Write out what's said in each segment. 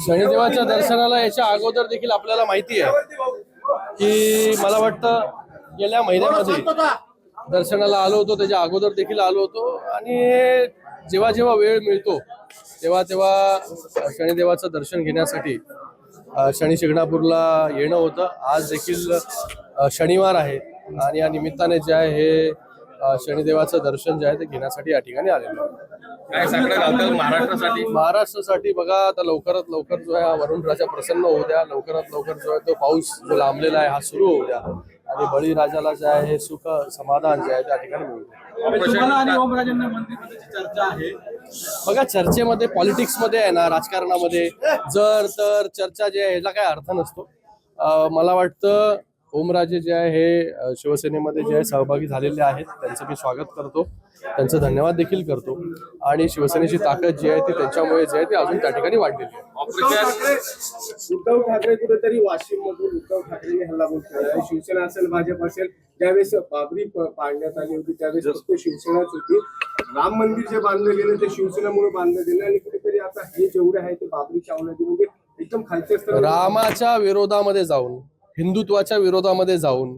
शनिदेवाच्या दर्शनाला याच्या अगोदर देखील आपल्याला माहिती आहे की मला वाटतं गेल्या महिन्यामध्ये दर्शनाला आलो होतो, त्याच्या अगोदर देखील आलो होतो आणि जेव्हा जेव्हा वेळ मिळतो तेव्हा तेव्हा शनिदेवाचं दर्शन घेण्यासाठी शनी शिंगणापूरला येणं होतं. आज देखील शनिवार आहे आणि या निमित्ताने जे आहे हे शनिदेवाचं दर्शन जे आहे ते घेण्यासाठी या ठिकाणी आलेलो आहे. काय साकडं घालतात महाराष्ट्रासाठी बघा, आता लवकरात लवकर जो आहे वरुण राजा प्रसन्न होऊ द्या, लवकरात लवकर जो आहे तो पाऊस जो लांबलेला आहे हा सुरू होऊ द्या आणि बळीराजाला जे आहे हे सुख समाधान जे आहे त्या ठिकाणी मिळू द्या. चर्चा आहे बघा, चर्चेमध्ये पॉलिटिक्समध्ये आहे ना, राजकारणामध्ये जर तर चर्चा जे आहे ह्याचा काय अर्थ नसतो. मला वाटतं ओमराजे जे आहे हे शिवसेनेमध्ये जे आहे सहभागी झालेले आहेत, त्यांचं मी स्वागत करतो, त्यांचं धन्यवाद देखील करतो आणि शिवसेनेची ताकद जी आहे ती त्यांच्यामुळे जे आहे ती अजून त्या ठिकाणी वाढलेली आहे. उद्धव ठाकरे कुठेतरी वाशिम मधून उद्धव ठाकरेंनी हल्लाबोल केला. शिवसेना असेल, भाजप असेल, त्यावेळेस बाबरी पाडण्यात आली होती, त्यावेळेस फक्त शिवसेनाच होती. राम मंदिर जे बांधलं गेलं ते शिवसेनेमुळे बांधलं गेलं आणि कुठेतरी आता हे जेवढे आहे ते बाबरीच्या अवनती म्हणजे एकदम खालच्या स्तरावर रामाच्या विरोधामध्ये जाऊन, हिंदुत्वाच्या विरोधामध्ये जाऊन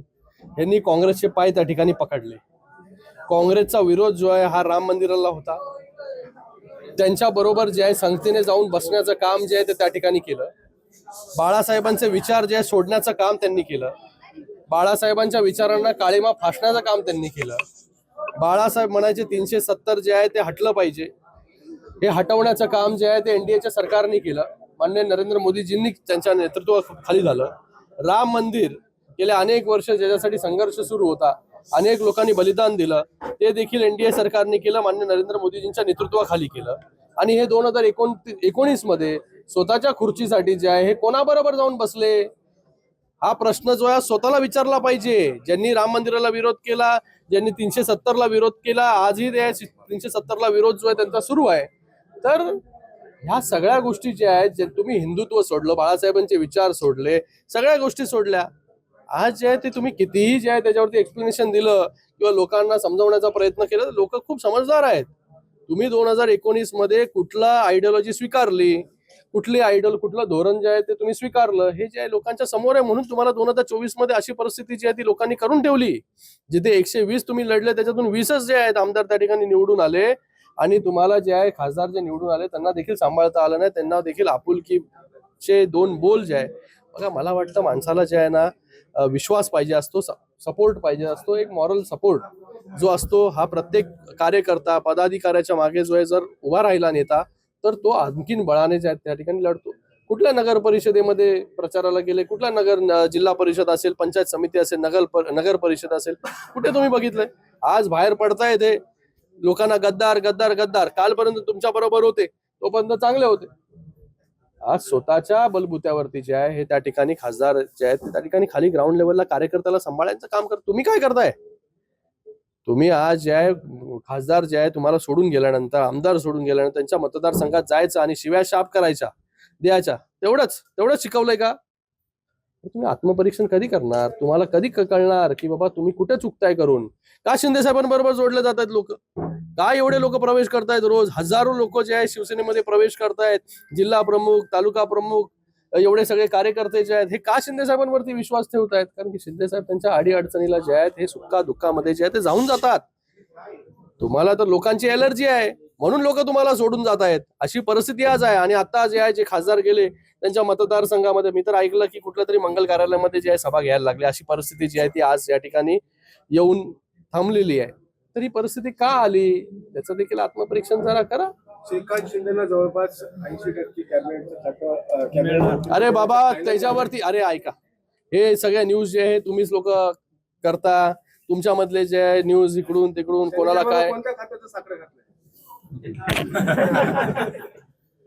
यांनी काँग्रेसचे पाय त्या ठिकाणी पकडले. काँग्रेसचा विरोध जो आहे हा राम मंदिराला होता. त्यांच्या बरोबर जे आहे संगतीने जाऊन बसण्याचं काम जे आहे ते त्या ठिकाणी केलं. बाळासाहेबांचे विचार जे आहे सोडण्याचं काम त्यांनी केलं. बाळासाहेबांच्या विचारांना काळीमा फासण्याचं काम त्यांनी केलं. बाळासाहेब म्हणायचे 370 जे आहे ते हटलं पाहिजे, हे हटवण्याचं काम जे आहे ते एनडीएच्या सरकारने केलं. माननीय नरेंद्र मोदीजींनी त्यांच्या नेतृत्वाखाली झालं. राम मंदिर गेल्या अनेक वर्ष ज्याच्यासाठी संघर्ष सुरू होता, अनेक लोकांनी बलिदान दिलं, ते देखील एनडीए सरकारने केलं, माननीय नरेंद्र मोदीजींच्या नेतृत्वाखाली केलं. आणि हे 2019 मध्ये स्वतःच्या खुर्चीसाठी जे आहे हे कोणाबरोबर जाऊन बसले हा प्रश्न जो आहे स्वतःला विचारला पाहिजे. ज्यांनी राम मंदिराला विरोध केला, ज्यांनी 370 ला विरोध केला, आजही ते 370 ला विरोध जो आहे त्यांचा सुरू आहे. तर ह्या सगळ्या गोष्टी ज्या आहेत, जे तुम्ही हिंदुत्व सोडलं, बाळासाहेबांचे विचार सोडले, सगळ्या गोष्टी सोडल्या, आज जे आहे ते तुम्ही कितीही जे आहे त्याच्यावरती एक्सप्लेनेशन दिलं किंवा लोकांना समजवण्याचा प्रयत्न केला, लोक खूप समजदार आहेत. तुम्ही 2019 मध्ये कुठला आयडियोलॉजी स्वीकारली, कुठली कुठलं धोरण जे आहे ते तुम्ही स्वीकारलं, हे जे आहे लोकांच्या समोर आहे. म्हणून तुम्हाला 2024 मध्ये अशी परिस्थिती जी आहे ती लोकांनी करून ठेवली. जिथे 120 तुम्ही लढले त्याच्यातून 20च जे आहेत आमदार त्या ठिकाणी निवडून आले आणि तुम्हाला जे आहे खासदार जे निवडून आले त्यांना देखील सांभाळता आलं नाही. त्यांना देखील आपुलकीचे 2 बोल जे आहे. बघा, मला वाटतं माणसाला जे आहे ना विश्वास पाहिजे असतो, सपोर्ट पाहिजे असतो, एक मॉरल सपोर्ट जो असतो हा प्रत्येक कार्यकर्ता पदाधिकाऱ्याच्या मागे जो आहे जर उभा राहिला नेता, तर तो आणखीन बळाने त्या ठिकाणी लढतो. कुठल्या नगर परिषदेमध्ये प्रचाराला गेले, कुठल्या जिल्हा परिषद असेल, पंचायत समिती असेल, नगर परिषद असेल, कुठे तुम्ही बघितलंय? आज बाहेर पडताय ते लोकांना गद्दार गद्दार गद्दार. कालपर्यंत तुमच्या बरोबर होते तोपर्यंत चांगले होते. आज स्वतःच्या बलबुत्यावरती जे आहे हे त्या ठिकाणी खासदार जे आहेत त्या ठिकाणी खाली ग्राउंड लेवलला कार्यकर्त्याला सांभाळायचं काम करत. तुम्ही काय करताय? तुम्ही आज जे आहे खासदार जे आहे तुम्हाला सोडून गेल्यानंतर, आमदार सोडून गेल्यानंतर त्यांच्या मतदारसंघात जायचं आणि शिव्या शाप करायच्या द्यायच्या, तेवढंच शिकवलंय का? तुम्ही आत्मपरीक्षण कधी करणार? तुम्हाला कधी कळणार की बाबा तुम्ही कुठे चुकताय करून? का शिंदे साहेबांबरोबर जोडले जात आहेत लोक? का एवढे लोक प्रवेश करतायत? रोज हजारो लोक जे आहे शिवसेनेमध्ये प्रवेश करतायत. जिल्हा प्रमुख, तालुका प्रमुख, एवढे सगळे कार्यकर्ते जे आहेत हे का शिंदे साहेबांवरती विश्वास ठेवतायत? कारण की शिंदे साहेब त्यांच्या अडीअडचणीला जे आहेत हे सुखा दुःखामध्ये जे आहे ते जाऊन जातात. तुम्हाला तर लोकांची एलर्जी आहे म्हणून लोक तुम्हाला सोडून जात आहेत. अशी परिस्थिती आज आहे. आणि आता जे आहे जे खासदार गेले त्यांच्या मतदारसंघामध्ये, मी तर ऐकलं की कुठल्या तरी मंगल कार्यालयामध्ये जे आहे सभा घ्यायला लागली. अशी परिस्थिती जी आहे ती आज या ठिकाणी येऊन थांबलेली आहे. तर ही परिस्थिती का आली त्याचं देखील आत्मपरीक्षण जरा करा. श्रीकांत शिंदेना जवळपास 80% कॅबिनेट. अरे बाबा, त्याच्यावरती अरे ऐका, हे सगळ्या न्यूज जे आहे तुम्हीच लोक करता. तुमच्या मधले जे आहे न्यूज इकडून तिकडून कोणाला काय. कोणत्या खात्याचं साखर घातलंय?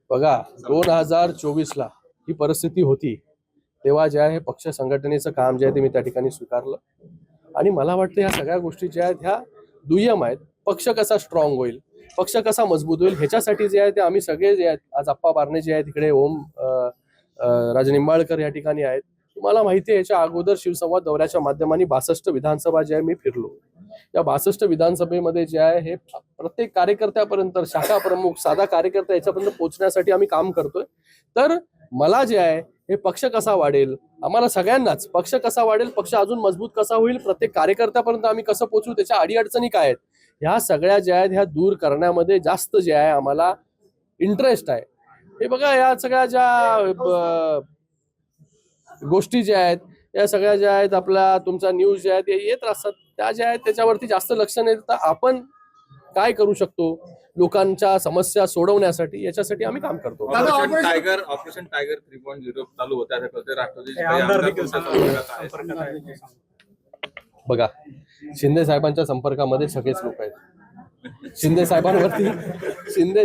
बघा, 2024 ला ही परिस्थिती होती तेव्हा जे आहे पक्ष संघटनेचं काम जे आहे ते मी त्या ठिकाणी स्वीकारलं. आणि मला वाटतं ह्या सगळ्या गोष्टी ज्या आहेत ह्या दुय्यम आहेत. पक्ष कसा स्ट्रॉंग होईल, पक्ष कसा मजबूत होईल, ह्याच्यासाठी जे आहे ते आम्ही सगळे जे आहेत, आज आप्पा बारणे जे आहेत तिकडे, ओम राजनिंबाळकर या ठिकाणी आहेत. तुम्हाला माहिती आहे याच्या अगोदर शिवसंवाद दौऱ्याच्या माध्यमाने 62 विधानसभा जे आहे मी फिरलो. या 62 विधानसभेमध्ये जे आहे हे प्रत्येक कार्यकर्त्यापर्यंत, शाखा प्रमुख, साधा कार्यकर्ता याच्यापर्यंत पोहोचण्यासाठी आम्ही काम करतोय. तर मला जे आहे हे पक्ष कसा वाढेल, आम्हाला सगळ्यांनाच पक्ष कसा वाढेल, पक्ष अजून मजबूत कसा होईल, प्रत्येक कार्यकर्त्यापर्यंत आम्ही कसं पोहोचू, त्याच्या अडीअडचणी काय आहेत, ह्या सगळ्या ज्या आहेत ह्या दूर करण्यामध्ये जास्त जे आहे आम्हाला इंटरेस्ट आहे. हे बघा, या सगळ्या ज्या गोष्टी ज्या आहेत, या सगळ्या ज्या आहेत आपल्या तुमच्या न्यूज ज्या आहेत येत असतात, त्या ज्या आहेत त्याच्यावरती जास्त लक्ष नाही देता आपण काय करू शकतो लोकांच्या समस्या सोडवण्यासाठी, याच्यासाठी आम्ही काम करतो. ऑपरेशन टायगर 3.0 चालू होत्या राष्ट्रवादी बघा, शिंदे साहेबांच्या संपर्कामध्ये सगळेच लोक आहेत. शिंदे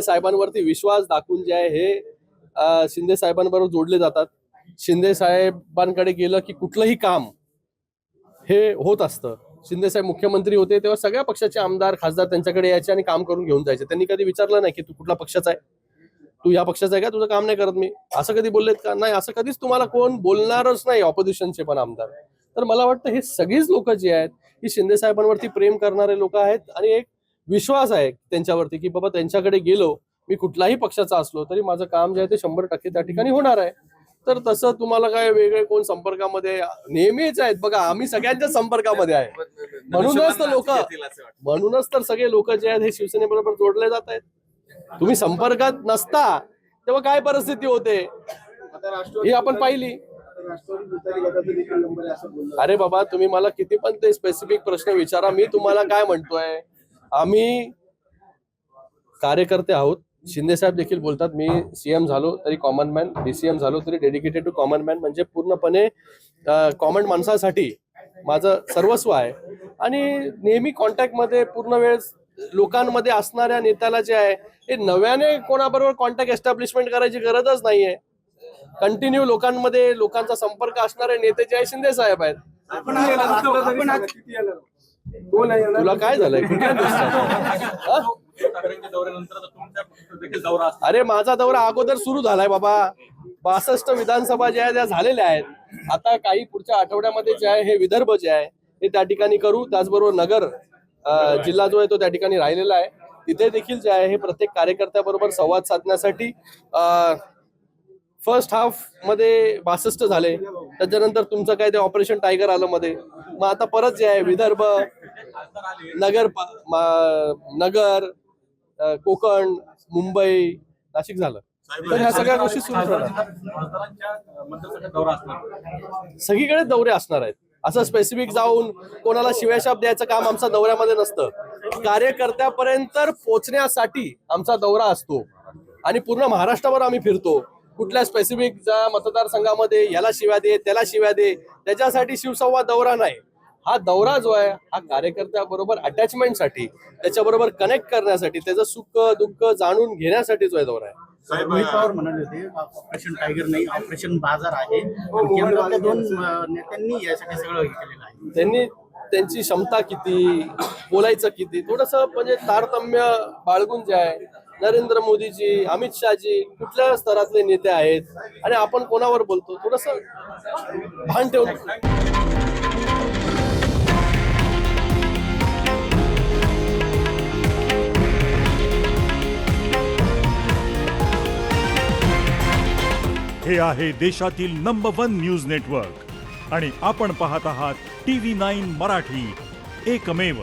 साहेबांवरती विश्वास दाखवून जे आहे हे शिंदे साहेबांबरोबर जोडले जातात. शिंदे साहेबांकडे गेलं की कुठलंही काम हे होत असतं. शिंदे साहेब मुख्यमंत्री होते तेव्हा सगळ्या पक्षाचे आमदार खासदार त्यांच्याकडे यायचे आणि काम करून घेऊन जायचे. त्यांनी कधी विचारलं नाही की तू कुठल्या पक्षाचा आहे, तू या पक्षाचा आहे का, तुझं काम नाही करत मी, असं कधी बोललेत का? नाही, असं कधीच तुम्हाला कोण बोलणारच नाही, ऑपोजिशनचे पण आमदार. तर मला वाटतं हे सगळीच लोक जी आहेत ही शिंदे साहेबांवरती प्रेम करणारे लोक आहेत आणि एक विश्वास आहे त्यांच्यावरती की बाबा त्यांच्याकडे गेलो, मी कुठलाही पक्षाचा असलो तरी माझं काम जे आहे ते 100% त्या ठिकाणी होणार आहे. तर तसं तुम्हाला काय वेगळे कोण संपर्कामध्ये नेहमीच आहेत. बघा, आम्ही सगळ्यांच्या संपर्कामध्ये आहे, म्हणूनच तर सगळे लोक जे आहेत हे शिवसेनेबरोबर जोडले जात आहेत. तुम्ही संपर्कात नसता तेव्हा काय परिस्थिती होते ही आपण पाहिली. अरे बाबा, तुम्ही मला किती पण ते स्पेसिफिक प्रश्न विचारा, मी तुम्हाला काय म्हणतोय, आम्ही कार्यकर्ते आहोत. शिंदे साहेब देखील बोलतात मी सीएम झालो तरी कॉमन मॅन, डीसीएम झालो तरी डेडिकेटेड टू कॉमन मॅन, म्हणजे पूर्णपणे कॉमन माणसासाठी माझं सर्वस्व आहे. आणि नेहमी कॉन्टॅक्टमध्ये पूर्ण वेळ लोकांमध्ये असणाऱ्या नेत्याला जे आहे हे नव्याने कोणाबरोबर कॉन्टॅक्ट एस्टॅब्लिशमेंट करायची गरजच नाहीये. कंटिन्यू लोकांचा संपर्क असणारे नेते जे आहे शिंदे साहेब आहेत. तुला काय झालंय, कुठल्या गोष्टी? अरे माझा दौरा अगोदर सुरू झालाय बाबा. 62 विधानसभा ज्या आहेत त्या झालेल्या आहेत. आता काही पुढच्या आठवड्यामध्ये जे आहे हे विदर्भ जे आहे हे त्या ठिकाणी करू. त्याचबरोबर नगर जिल्हा जो आहे तो त्या ठिकाणी राहिलेला आहे. तिथे देखील जे आहे हे प्रत्येक कार्यकर्त्याबरोबर संवाद साधण्यासाठी फर्स्ट हाफ मध्ये 62 झाले. त्याच्यानंतर तुमचं काय ते ऑपरेशन टायगर आलं मध्ये. मग आता परत जे आहे विदर्भ, नगर, कोकण, मुंबई, नाशिक झालं. तर ह्या सगळ्या गोष्टी सुरू होणार. सगळीकडे दौरे असणार आहेत. असं स्पेसिफिक जाऊन कोणाला शिव्याशाप द्यायचं काम आमच्या दौऱ्यामध्ये नसतं. कार्यकर्त्यापर्यंत पोहोचण्यासाठी आमचा दौरा असतो आणि पूर्ण महाराष्ट्रावर आम्ही फिरतो. कुठल्या स्पेसिफिक ज्या मतदारसंघामध्ये याला शिव्या दे त्याला शिव्या दे त्याच्यासाठी शिवसंवाद दौरा नाही. हा दौरा जो आहे हा कार्यकर्त्याबरोबर अटॅचमेंटसाठी, त्याच्याबरोबर कनेक्ट करण्यासाठी, त्याचं सुख दुःख जाणून घेण्यासाठी जो आहे दौरा आहे. रोहित पवार म्हणाले होते ऑपरेशन टायगर नाही, ऑपरेशन बाजार आहे. केंद्रातल्या 2 नेत्यांनी यासाठी सगळं केलेलं आहे. त्यांनी त्यांची क्षमता किती, बोलायचं किती, थोडस म्हणजे तारतम्य बाळगून जे आहे नरेंद्र मोदीजी, अमित शहाजी कुठल्या स्तरातले नेते आहेत आणि आपण कोणावर बोलतो, थोडस भान ठेवून. हे आहे देशातील नंबर 1 न्यूज नेटवर्क आणि आपण पाहत आहात TV9 मराठी, एकमेव.